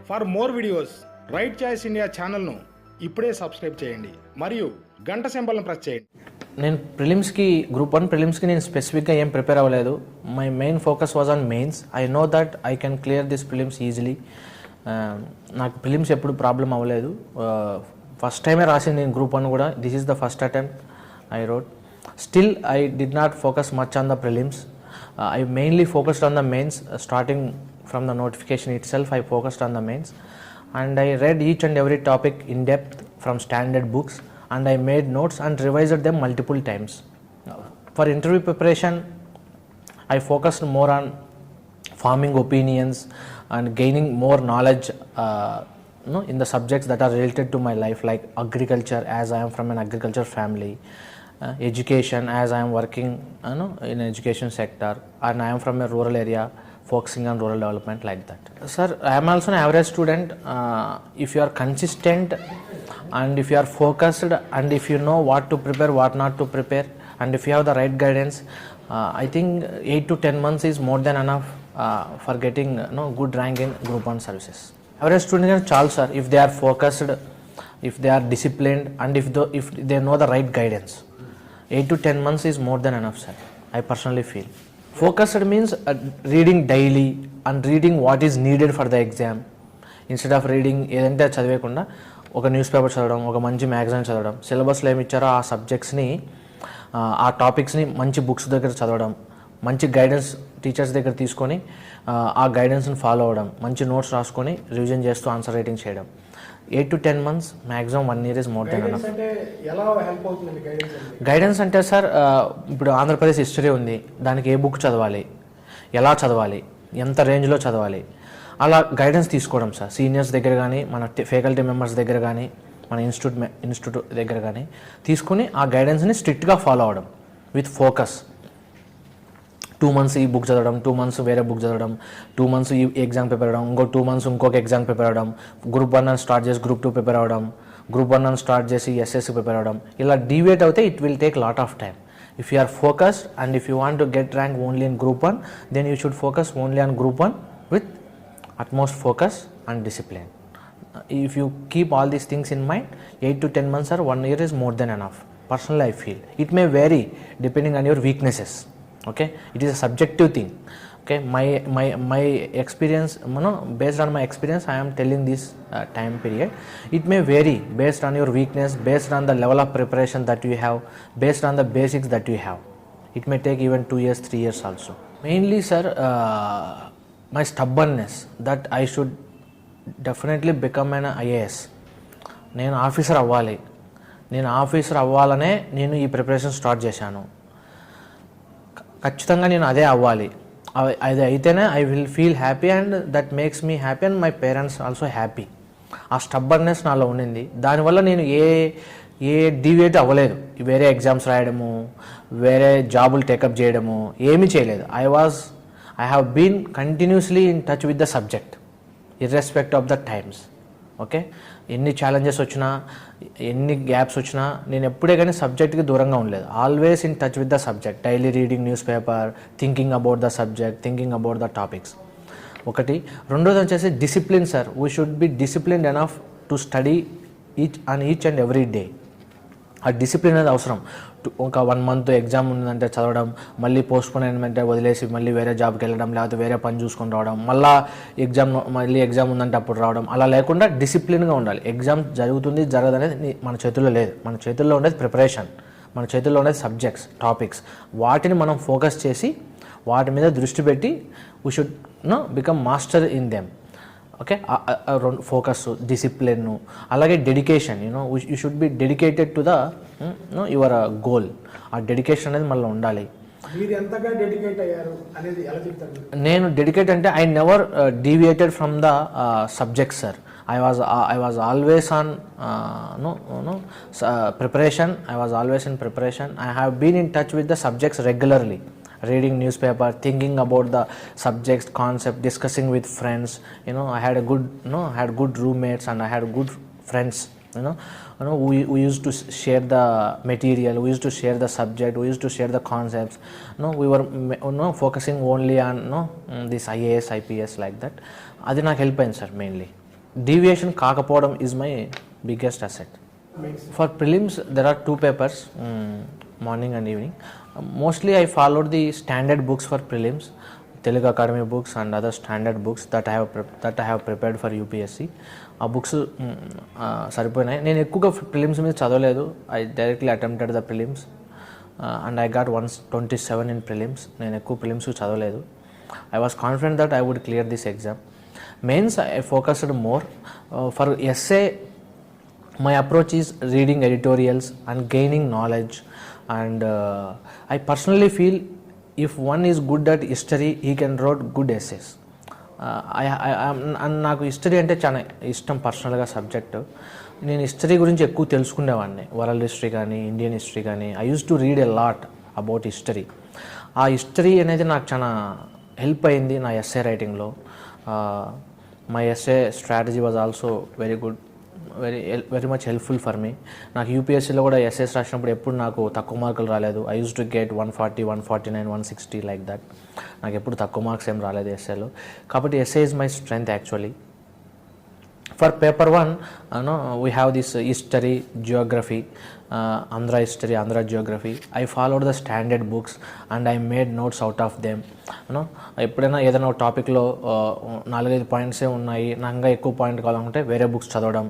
For more videos right choice India ఛానల్ను ఇప్పుడే subscribe చేయండి మరియు గంట సింబల్ను ప్రెస్ చేయండి. నేను ప్రిలిమ్స్కి Group-1 ప్రిలిమ్స్కి నేను స్పెసిఫిక్గా ఏం ప్రిపేర్ అవ్వలేదు. My main focus was on mains. I know that I can clear this prelims easily. నాకు ప్రిలిమ్స్ ఎప్పుడు ప్రాబ్లం అవ్వలేదు. ఫస్ట్ టైమే రాసింది నేను Group-1 కూడా. This is the first attempt I wrote. Still I did not focus much on the prelims. I mainly focused on the mains. Starting from the notification itself, I focused on the mains, and I read each and every topic in depth from standard books, and I made notes and revised them multiple times. For interview preparation, I focused more on forming opinions and gaining more knowledge in the subjects that are related to my life, like agriculture, as I am from an agriculture family. Education, as I am working in education sector, and I am from a rural area focusing on rural development, like that. Sir, I am also an average student. If you are consistent and if you are focused and if you know what to prepare, what not to prepare, and if you have the right guidance, I think 8 to 10 months is more than enough for getting good rank in Group-1 services. Average student is chalu sir, if they are focused, if they are disciplined, and if they know the right guidance. 8 to 10 months is more than enough, sir. I personally feel. Focused means reading daily and reading what is needed for the exam. Instead of reading ఏదంటే చదివేయకుండా ఒక news paper చదవడం, ఒక మంచి magazine చదవడం, సిలబస్లో ఏమి ఇచ్చారో ఆ సబ్జెక్ట్స్ని, ఆ టాపిక్స్ని మంచి బుక్స్ దగ్గర చదవడం, మంచి గైడెన్స్ టీచర్స్ దగ్గర తీసుకొని ఆ గైడెన్స్ని ఫాలో అవ్వడం, మంచి నోట్స్ రాసుకొని రివిజన్ చేస్తూ ఆన్సర్ రైటింగ్ చేయడం. 8 to 10 months, maximum 1 year is more than enough. Guidance అంటే సార్, ఇప్పుడు ఆంధ్రప్రదేశ్ హిస్టరీ ఉంది, దానికి ఏ బుక్ చదవాలి, ఎలా చదవాలి, ఎంత రేంజ్లో చదవాలి, అలా గైడెన్స్ తీసుకోవడం సార్. సీనియర్స్ దగ్గర కానీ, మన ఫ్యాకల్టీ మెంబర్స్ దగ్గర కానీ, మన ఇన్స్టిట్యూట్ దగ్గర కానీ తీసుకుని ఆ గైడెన్స్ని స్ట్రిక్ట్గా ఫాలో అవ్వడం విత్ ఫోకస్. 2 months ఈ బుక్ చదవడం, 2 months వేరే బుక్ చదవడం, 2 months ఈ ఎగ్జామ్ ప్రిపేర్ అవ్వడం, ఇంకో 2 months ఇంకొక ఎగ్జామ్ ప్రిపేర్ అవ్వడం, Group-1 అని స్టార్ట్ చేసి Group-2 ప్రిపేర్ అవ్వడం, Group-1 అని స్టార్ట్ చేసి SSC ప్రిపేర్ అవ్వడం. ఇలా డీవియేట్ అవుతే it will take lot of time. If you are focused and if you want to get rank only in Group-1, then you should focus only on Group-1 with utmost focus and discipline. If you keep all these things in mind, 8 to 10 months or 1 year is more than enough. Personally, I feel it may vary depending on your weaknesses. Okay, it is a subjective thing. Okay, my experience, based on my experience, I am telling this time period. It may vary based on your weakness, based on the level of preparation that you have, based on the basics that you have. It may take even 2 years, 3 years also. Mainly, sir, my stubbornness that I should definitely become an IAS. నేను officer అవ్వాలనే నేను ఈ preparation start చేశాను. ఖచ్చితంగా నేను అదే అవ్వాలి. అది అయితేనే I will feel happy and that makes me happy and my parents also happy. ఆ స్టబ్బర్నెస్ నాలో ఉండింది. దానివల్ల నేను ఏ డీవియేట్ అవ్వలేదు. వేరే ఎగ్జామ్స్ రాయడము, వేరే జాబులు టేకప్ చేయడము ఏమీ చేయలేదు. I have been continuously in touch with the subject irrespect of the times. Okay, ఎన్ని ఛాలెంజెస్ వచ్చినా, ఎన్ని గ్యాప్స్ వచ్చినా నేను ఎప్పుడే కానీ సబ్జెక్ట్కి దూరంగా ఉండలేదు. Always in touch with the subject, daily reading news paper, thinking about the subject, thinking about the topics. ఒకటి. రెండోది వచ్చేసి discipline sir. We should be disciplined enough to study each and every day. ఆ discipline అనేది అవసరం. ఒక 1 month exam ఉందంటే చదవడం, మళ్ళీ పోస్ట్పోన్మెంట్ వదిలేసి మళ్ళీ వేరే జాబ్కి వెళ్ళడం, లేకపోతే వేరే పని చూసుకొని రావడం, మళ్ళీ ఎగ్జామ్ ఉందంటే అప్పుడు రావడం, అలా లేకుండా డిసిప్లిన్గా ఉండాలి. ఎగ్జామ్ జరుగుతుంది జరగదు అనేది మన చేతుల్లో లేదు. మన చేతుల్లో ఉండేది ప్రిపరేషన్, మన చేతుల్లో ఉండేది సబ్జెక్ట్స్, టాపిక్స్. వాటిని మనం ఫోకస్ చేసి వాటి మీద దృష్టి పెట్టి we should become master in them. Okay, focus, discipline, అలాగే dedication. You should be dedicated to the your goal. ఆ డెడికేషన్ అనేది మళ్ళీ ఉండాలి. నేను డెడికేట్ అంటే I never deviated from the subject sir. I was always on preparation. I was always in preparation. I have been in touch with the subjects regularly. Reading newspaper, thinking about the subjects, concept, discussing with friends. I had good roommates and I had good friends. We used to share the material, we used to share the subject, we used to share the concepts. We were focusing only on this IAS, IPS, like that. Adi నాకు help అయింది sir. Mainly deviation కాకపోవడం is my biggest asset. For prelims there are 2 papers, morning and evening. Mostly I followed the standard books for prelims, Telugu Academy books and other standard books that I have prepared for UPSC. ఆ books సరిపోయినాయి. నేను ఎక్కువగా prelims మీద చదవలేదు. I directly attempted the prelims and I got 127 in prelims. నేను ఎక్కువ prelims చదవలేదు. I was confident that I would clear this exam. Mains I focused more. For SA my approach is reading editorials and gaining knowledge, and I personally feel if one is good at history he can write good essays. నాకు history అంటే చాలా ఇష్టం పర్సనల్గా subject. నేను history గురించి ఎక్కువ తెలుసుకునేవాడిని, world history కానీ ఇండియన్ హిస్టరీ కానీ. I use to read a lot about history. ఆ హిస్టరీ అనేది నాకు చాలా హెల్ప్ అయింది నా ఎస్ఏ రైటింగ్లో. My essay strategy was also very good, very much helpful for me. నాకు యూపీఎస్సీలో కూడా ఎస్ఎస్ రాసినప్పుడు ఎప్పుడు నాకు తక్కువ మార్కులు రాలేదు. I use to get 140, 149, 160 like that. నాకు ఎప్పుడు తక్కువ మార్క్స్ ఏం రాలేదు ఎస్ఏలో. కాబట్టి SA is my strength actually. For paper 1 we have this history, geography, Andhra history, Andhra geography. I followed the standard books and I made notes out of them. ఎప్పుడైనా ఏదైనా ఒక టాపిక్లో 4-5 పాయింట్సే ఉన్నాయి, నాకు ఇంకా ఎక్కువ పాయింట్ కావాలంటే వేరే బుక్స్ చదవడం,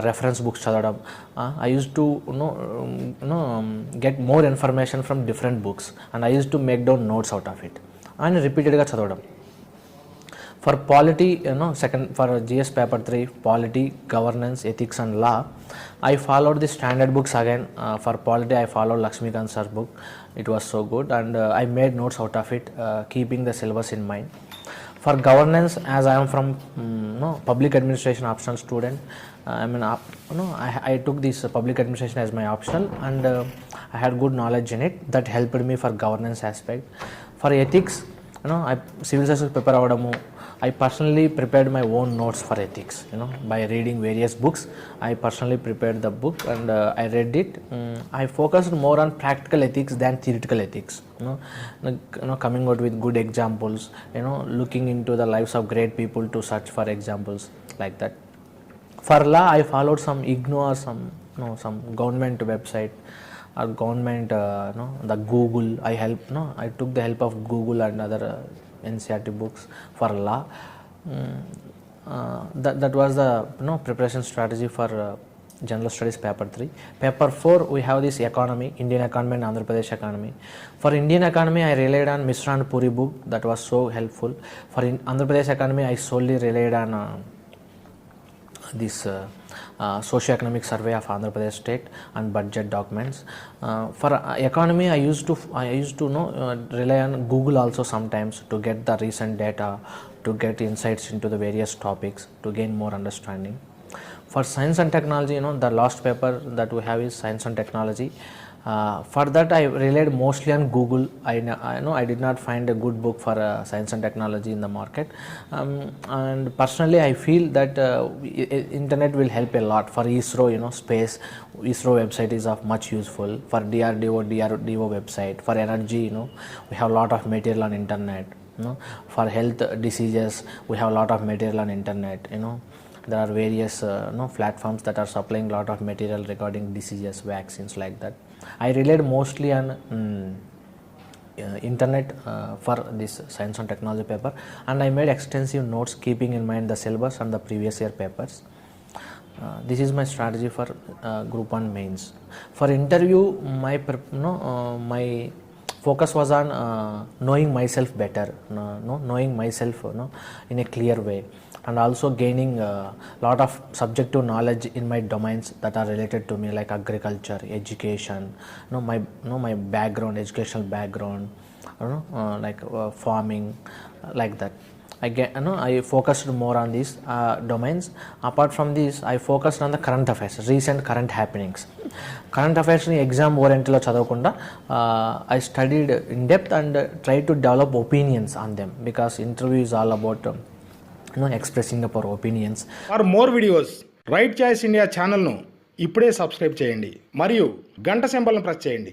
రెఫరెన్స్ బుక్స్ చదవడం. I use to get more information from different books and I use to make down notes out of it and రిపీటెడ్గా చదవడం. For polity, for GS paper 3, polity, governance, ethics and law, I followed the standard books again. For polity I followed Lakshmikant sir book. It was so good and I made notes out of it, keeping the syllabus in mind. For governance, as I am from public administration optional student, I took this public administration as my optional and I had good knowledge in it. That helped me for governance aspect. For ethics, I civil service prepare avadamu. I personally prepared my own notes for ethics, by reading various books. I personally prepared the book and I read it. I focused more on practical ethics than theoretical ethics, coming out with good examples, looking into the lives of great people to search for examples like that. For law, I followed some IGNO or some government website or government, the Google. I took the help of Google and other NCERT books for law. That was the preparation strategy for general studies paper 3. Paper 4 we have this economy, Indian economy and Andhra Pradesh economy. For Indian economy I relied on Mishra and Puri book. That was so helpful. For Andhra Pradesh economy I solely relied on this socio-economic survey of Andhra Pradesh state and budget documents. For economy I used to rely on Google also sometimes to get the recent data, to get insights into the various topics, to gain more understanding. For science and technology, the last paper that we have is science and technology. For that I relied mostly on Google. I did not find a good book for science and technology in the market, and personally I feel that internet will help a lot. For ISRO, space, ISRO website is of much useful. For DRDO website. For energy, we have a lot of material on internet. For health diseases we have a lot of material on internet. There are various platforms that are supplying a lot of material regarding diseases, vaccines like that. I relied mostly on internet for this science and technology paper, and I made extensive notes keeping in mind the syllabus and the previous year papers. This is my strategy for Group 1 mains. For interview, my focus was on knowing myself better, knowing myself in a clear way, and also gaining a lot of subjective knowledge in my domains that are related to me, like agriculture, education, my background, educational background, like farming, like that. I focused more on these domains. Apart from this, I focused on the current affairs, recent current happenings. Current affairs ni exam oriented lo chadavakunda I studied in depth and tried to develop opinions on them, because interview is all about expressing our opinions. For more videos right choice India ఛానల్ను ఇప్పుడే subscribe చేయండి మరియు గంట సింబల్ను press చేయండి.